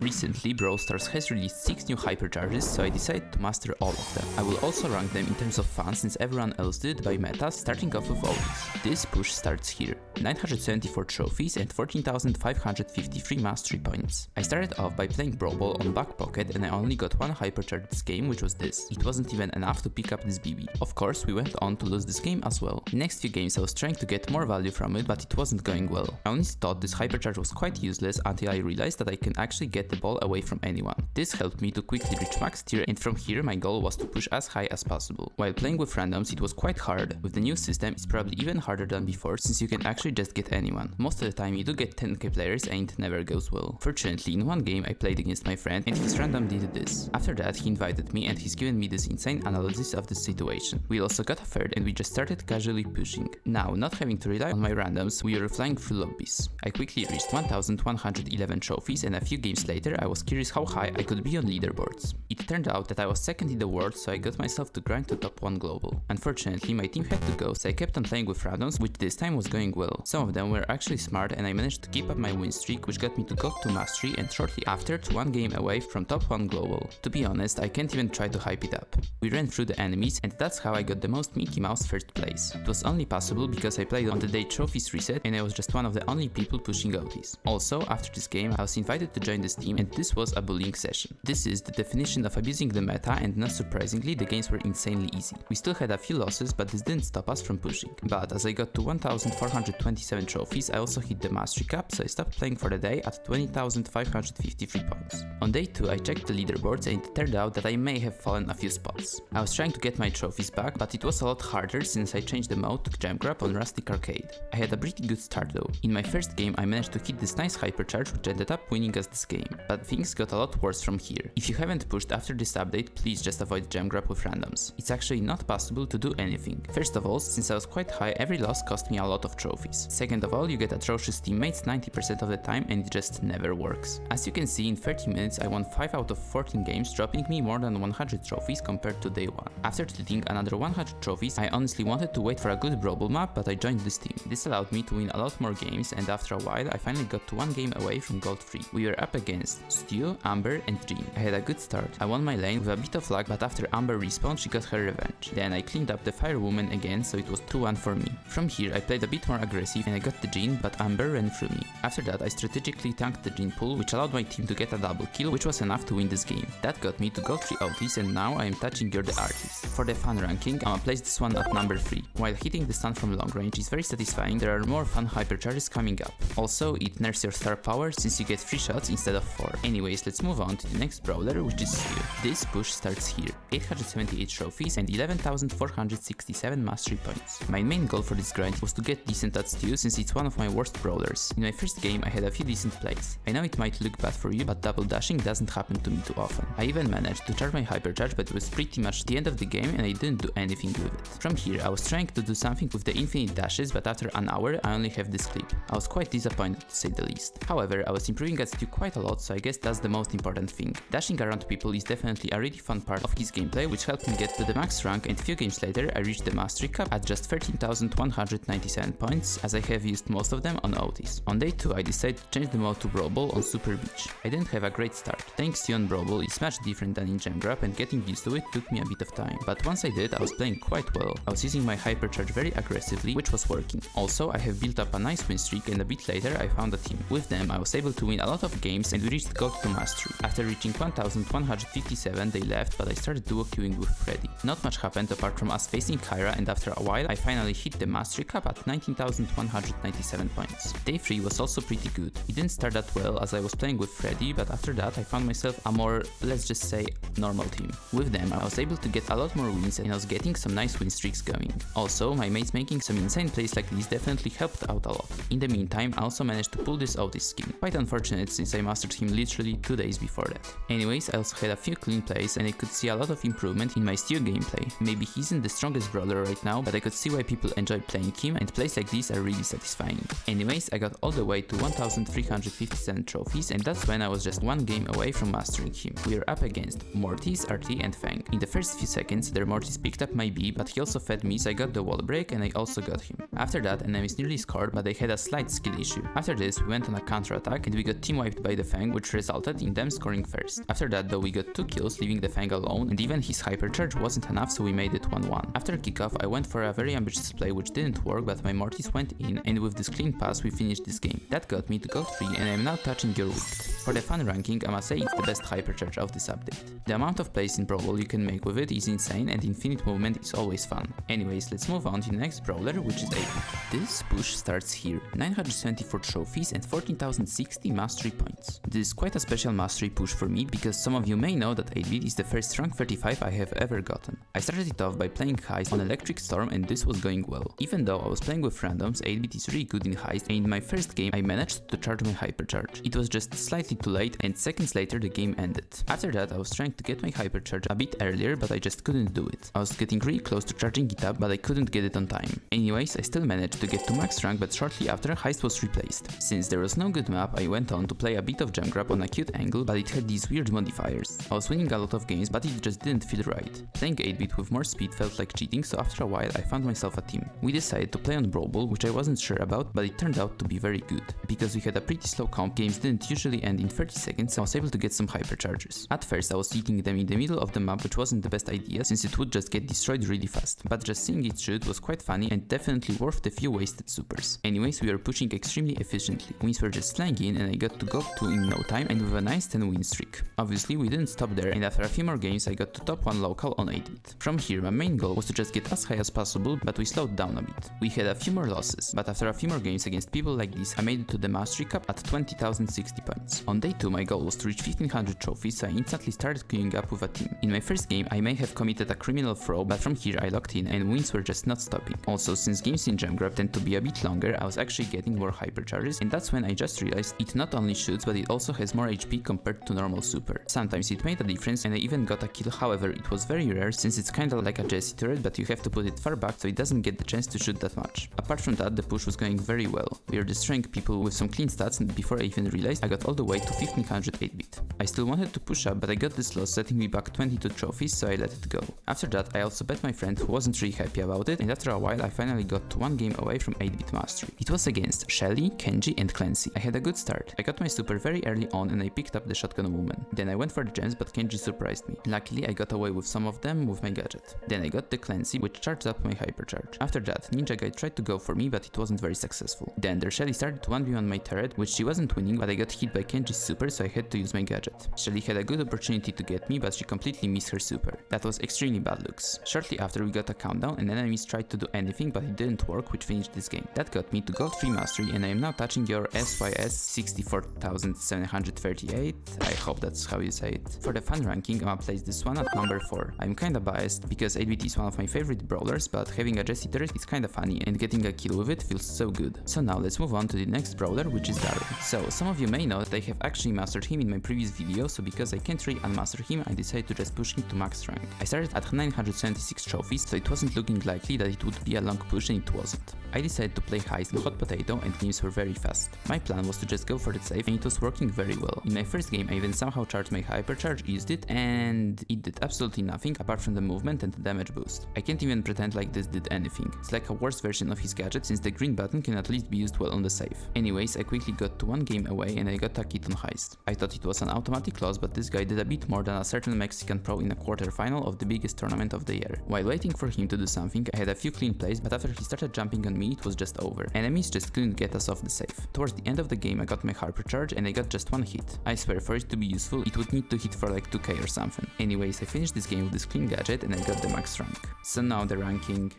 Recently, Brawl Stars has released 6 new hypercharges, so I decided to master all of them. I will also rank them in terms of fun since everyone else did by meta, starting off with Otis. This push starts here. 974 trophies and 14,553 mastery points. I started off by playing Brawl on back pocket and I only got one hypercharge this game, which was this. It wasn't even enough to pick up this BB. Of course, we went on to lose this game as well. Next few games I was trying to get more value from it, but it wasn't going well. I honestly thought this hypercharge was quite useless until I realized that I can actually get the ball away from anyone. This helped me to quickly reach max tier, and from here my goal was to push as high as possible. While playing with randoms it was quite hard. With the new system it's probably even harder than before since you can actually just get anyone. Most of the time you do get 10k players and it never goes well. Fortunately in one game I played against my friend and his random did this. After that he invited me and he's given me this insane analysis of the situation. We also got a third and we just started casually pushing. Now, not having to rely on my randoms, we were flying through lobbies. I quickly reached 1111 trophies and a few games later I was curious how high I could be on leaderboards. It turned out that I was second in the world, so I got myself to grind to top 1 global. Unfortunately my team had to go, so I kept on playing with randoms, which this time was going well. Some of them were actually smart and I managed to keep up my win streak, which got me to GOAT 2 mastery and shortly after to 1 game away from top 1 global. To be honest, I can't even try to hype it up. We ran through the enemies and that's how I got the most Mickey Mouse first place. It was only possible because I played on the day trophies reset and I was just one of the only people pushing Otis. Also, after this game I was invited to join this team and this was a bullying session. This is the definition of abusing the meta and not surprisingly the games were insanely easy. We still had a few losses but this didn't stop us from pushing. But as I got to 1427 trophies I also hit the mastery cap, so I stopped playing for the day at 20,553 points. On day 2 I checked the leaderboards and it turned out that I may have fallen a few spots. I was trying to get my trophies back but it was a lot harder since I changed the mode to Gem Grab on Rustic Arcade. I had a pretty good start though. In my first game I managed to hit this nice hypercharge which ended up winning us this game. But things got a lot worse from here. If you haven't pushed after this update, please just avoid Gem Grab with randoms. It's actually not possible to do anything. First of all, since I was quite high, every loss cost me a lot of trophies. Second of all, you get atrocious teammates 90% of the time and it just never works. As you can see, in 30 minutes I won 5 out of 14 games, dropping me more than 100 trophies compared to day 1. After deleting another 100 trophies, I honestly wanted to wait for a good Brawl map, but I joined this team. This allowed me to win a lot more games and after a while I finally got to 1 game away from Gold 3. We were up against Stu, Amber and Jean. I had a good start. I won my lane with a bit of luck, but after Amber respawned she got her revenge. Then I cleaned up the Fire Woman again, so it was 2-1 for me. From here I played a bit more aggressive and I got the Jean, but Amber ran through me. After that I strategically tanked the Jean pool, which allowed my team to get a double kill, which was enough to win this game. That got me to Gold 3 Otis and now I am touching You're the Artist. For the fun ranking, I'ma place this one at number 3. While hitting the stun from long range is very satisfying, there are more fun hypercharges coming up. Also, it nerfs your star power since you get 3 shots instead of 4. Anyways, let's move on to the next brawler, which is Stu. This push starts here. 878 trophies and 11,467 mastery points. My main goal for this grind was to get decent at Stu since it's one of my worst brawlers. In my first game I had a few decent plays. I know it might look bad for you, but double dashing doesn't happen to me too often. I even managed to charge my hypercharge, but it was pretty much the end of the game and I didn't do anything with it. From here I was trying to do something with the infinite dashes, but after an hour I only have this clip. I was quite disappointed to say the least. However, I was improving at Stu quite a lot, so I guess that's the most important thing. Dashing around people is definitely a really fun part of his gameplay, which helped me get to the max rank, and few games later I reached the mastery cap at just 13,197 points, as I have used most of them on Otis. On day 2 I decided to change the mode to Brawl on Super Beach. I didn't have a great start. Playing Stu on Brawl is much different than in Gem Grab and getting used to it took me a bit of time. But once I did, I was playing quite well. I was using my hypercharge very aggressively, which was working. Also, I have built up a nice win streak and a bit later I found a team. With them I was able to win a lot of games and we reached GOAT 2 mastery. After reaching 1157 they left, but I started duo queuing with Freddy. Not much happened apart from us facing Kyra, and after a while I finally hit the mastery cap at 19,197 points. Day 3 was also pretty good. It didn't start that well as I was playing with Freddy, but after that I found myself a more, let's just say, normal team. With them I was able to get a lot more wins and I was getting some nice win streaks going. Also, my mates making some insane plays like this definitely helped out a lot. In the meantime, I also managed to pull this Otis skin. Quite unfortunate since I mastered him literally 2 days before that. Anyways, I also had a few clean plays and I could see a lot of improvement in my Stu gameplay. Maybe he isn't the strongest brawler right now, but I could see why people enjoy playing him and plays like these are really satisfying. Anyways, I got all the way to 1,357 trophies and that's when I was just 1 game away from mastering him. We were up against Mortis, RT and Fang. In the first few seconds, their Mortis picked up my B, but he also fed me, so I got the wall break and I also got him. After that, enemies nearly scored, but they had a slight skill issue. After this, we went on a counter attack and we got team wiped by the Fang, Fang, which resulted in them scoring first. After that though we got 2 kills, leaving the Fang alone, and even his Hypercharge wasn't enough, so we made it 1-1. After kickoff I went for a very ambitious play which didn't work, but my Mortis went in, and with this clean pass we finished this game. That got me to gold 3, and I am now touching your wicket. For the fun ranking, I must say it's the best Hypercharge of this update. The amount of plays in Brawl you can make with it is insane, and infinite movement is always fun. Anyways, let's move on to the next brawler, which is 8-bit. This push starts here, 974 trophies and 14,060 mastery points. This is quite a special mastery push for me, because some of you may know that 8-bit is the first rank 35 I have ever gotten. I started it off by playing Heist on Electric Storm, and this was going well. Even though I was playing with randoms, 8-bit is really good in Heist, and in my first game I managed to charge my Hypercharge. It was just slightly too late, and seconds later the game ended. After that I was trying to get my Hypercharge a bit earlier, but I just couldn't do it. I was getting really close to charging it up, but I couldn't get it on time. Anyways, I still managed to get to max rank, but shortly after Heist was replaced. Since there was no good map, I went on to play a bit of jump grab on a cute angle, but it had these weird modifiers. I was winning a lot of games, but it just didn't feel right. Playing 8-bit with more speed felt like cheating, so after a while I found myself a team. We decided to play on Brawl, which I wasn't sure about, but it turned out to be very good. Because we had a pretty slow comp, games didn't usually end in 30 seconds, so I was able to get some Hypercharges. At first I was hitting them in the middle of the map, which wasn't the best idea since it would just get destroyed really fast, but just seeing it shoot was quite funny and definitely worth the few wasted supers. Anyways, we were pushing extremely efficiently. Wins were just flying in, and I got to go 2 in no time and with a nice 10 win streak. Obviously we didn't stop there, and after a few more games I got to top 1 local on 8-bit. From here my main goal was to just get as high as possible, but we slowed down a bit. We had a few more losses, but after a few more games against people like this I made it to the mastery cap at 20,060 points. On day 2 my goal was to reach 1500 trophies, so I instantly started queuing up with a team. In my first game I may have committed a criminal throw, but from here I locked in and wins were just not stopping. Also, since games in jump grab tend to be a bit longer, I was actually getting more Hypercharges, and that's when I just realized it not only shoots, but it also has more HP compared to normal super. Sometimes it made a difference and I even got a kill, however it was very rare since it's kinda like a Jessie turret, but you have to put it far back so it doesn't get the chance to shoot that much. Apart from that, the push was going very well. We were destroying people with some clean stats, and before I even realized I got all the way to 1500 8-bit. I still wanted to push up, but I got this loss setting me back 22 trophies, so I let it go. After that I also bet my friend, who wasn't really happy about it, and after a while I finally got to 1 game away from 8-bit mastery. It was against Shelly, Kenji and Clancy. I had a good start. I got my super very early on and I picked up the shotgun woman. Then I went for the gems, but Kenji surprised me. Luckily I got away with some of them with my gadget. Then I got the Clancy, which charged up my Hypercharge. After that Ninja Guy tried to go for me, but it wasn't very successful. Then their Shelly started to 1v1 my turret, which she wasn't winning, but I got hit by Kenji's super, so I had to use my gadget. Shelly had a good opportunity to get me, but she completely missed her super. That was extremely bad looks. Shortly after we got a countdown and enemies tried to do anything, but it didn't work, which finished this game. That got me to gold 3 mastery, and I am now touching your SYS 64,738. I hope that's how you say it. For the fun ranking, I'ma place this one at number 4. I'm kinda biased because 8-bit is one of my favorite brawlers, but having a Jessie turret is kinda funny and getting a kill with it feels so good. So now let's move on to the next brawler, which is Darryl. So some of you may know that I have actually mastered him in my previous video, so because I can't really unmaster him, I decided to just push him to max rank. I started at 976 trophies, so it wasn't looking likely that it would be a long push, and it wasn't. I decided to play Heist and Hot Potato, and games were very fast. My plan was to just go for the save, and it was working very well. In my first game I even somehow charged my Hypercharge, used it, and it did absolutely nothing apart from the movement and the damage boost. I can't even pretend like this did anything. It's like a worse version of his gadget, since the green button can at least be used well on the save. Anyways, I quickly got to 1 game away and I got a kit on Heist. I thought it was an automatic loss, but this guy did a bit more than a certain Mexican pro in a quarterfinal of the biggest tournament of the year. While waiting for him to do something, I had a few clean plays, but after he started jumping on me, it was just over. Enemies just couldn't get us off the save. Towards the end of the game I got my Hypercharge and I got just 1 hit. I swear, for it to be useful, it would need to hit for like 2k or something. Anyways, I finished this game with this clean gadget and I got the max rank. So now the ranking.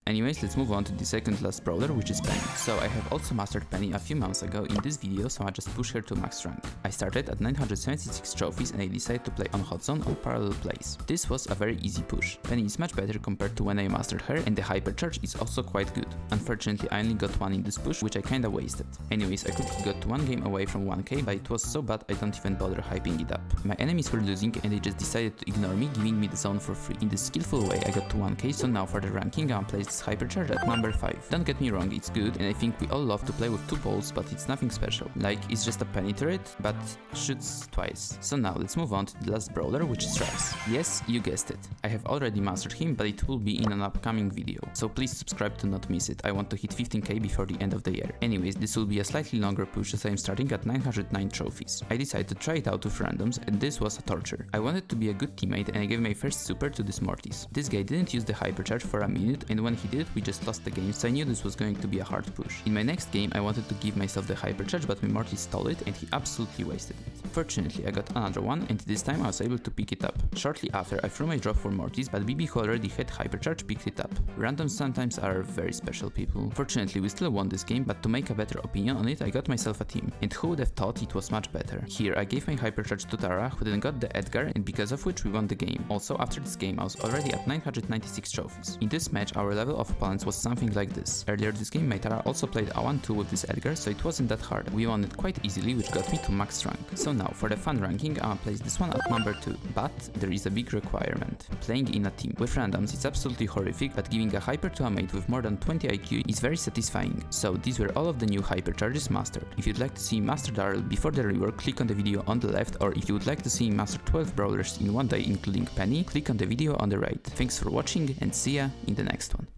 Anyways, let's move on to the second last brawler, which is Penny. So I have also mastered Penny a few months ago in this video, so I just push her to max rank. I started at 976 trophies and I decided to play on hot zone or parallel plays. This was a very easy push. Penny is much better compared to when I mastered her, and the Hypercharge is also quite good. Unfortunately I only got 1 in this push, which I kinda wasted. Anyways, I quickly got to 1 game away from 1k, but it was so bad I don't even bother hyping it up. My enemies were losing and they just decided to ignore me, giving me the zone for free. In this skillful way I got to 1k, so now for the ranking I'll place Ruffs Hypercharge at number 5. Don't get me wrong, it's good, and I think we all love to play with 2 balls, but it's nothing special. Like, it's just a penny turret, but shoots twice. So now let's move on to the last brawler, which is Ruffs. Yes, you guessed it. I have already mastered him, but it will be in an upcoming video. So please subscribe to not miss it. I want to hit 15k before the end of the year. Anyways, this will be a slightly longer push as I am starting at 909 trophies. I decided to try it out with randoms, and this was a torture. I wanted to be a good teammate, and I gave my first super to this Mortis. This guy didn't use the Hypercharge for a minute, and when he did, we just lost the game, so I knew this was going to be a hard push. In my next game, I wanted to give myself the Hypercharge, but my Mortis stole it, and he absolutely wasted it. Fortunately, I got another one, and this time I was able to pick it up. Shortly after, I threw my drop for Mortis, but BB, who already had Hypercharge, picked it up. Randoms sometimes are very special people. Fortunately, we still won this game, but to make a better opinion on it, I got myself a team. And who would have thought it was much better? Here, I gave my Hypercharge to Tara, who then got the Edgar, and because of which we won the game. Also, after this game, I was already at 996 trophies. In this match, our level of opponents was something like this. Earlier this game, my Tara also played a 1-2 with this Edgar, so it wasn't that hard. We won it quite easily, which got me to max rank. So now, for the fun ranking, I'ma place this one at number 2. But there is a big requirement. Playing in a team. With randoms, it's absolutely horrific, but giving a hyper to a mate with more than 20 IQ is very satisfying. So these were all of the new Hypercharges mastered. If you'd like to see Master Darryl before the rework, click on the video on the left, or if you would like to see master 12 brawlers in one day including Penny, click on the video on the right. Thanks for watching and see ya in the next one.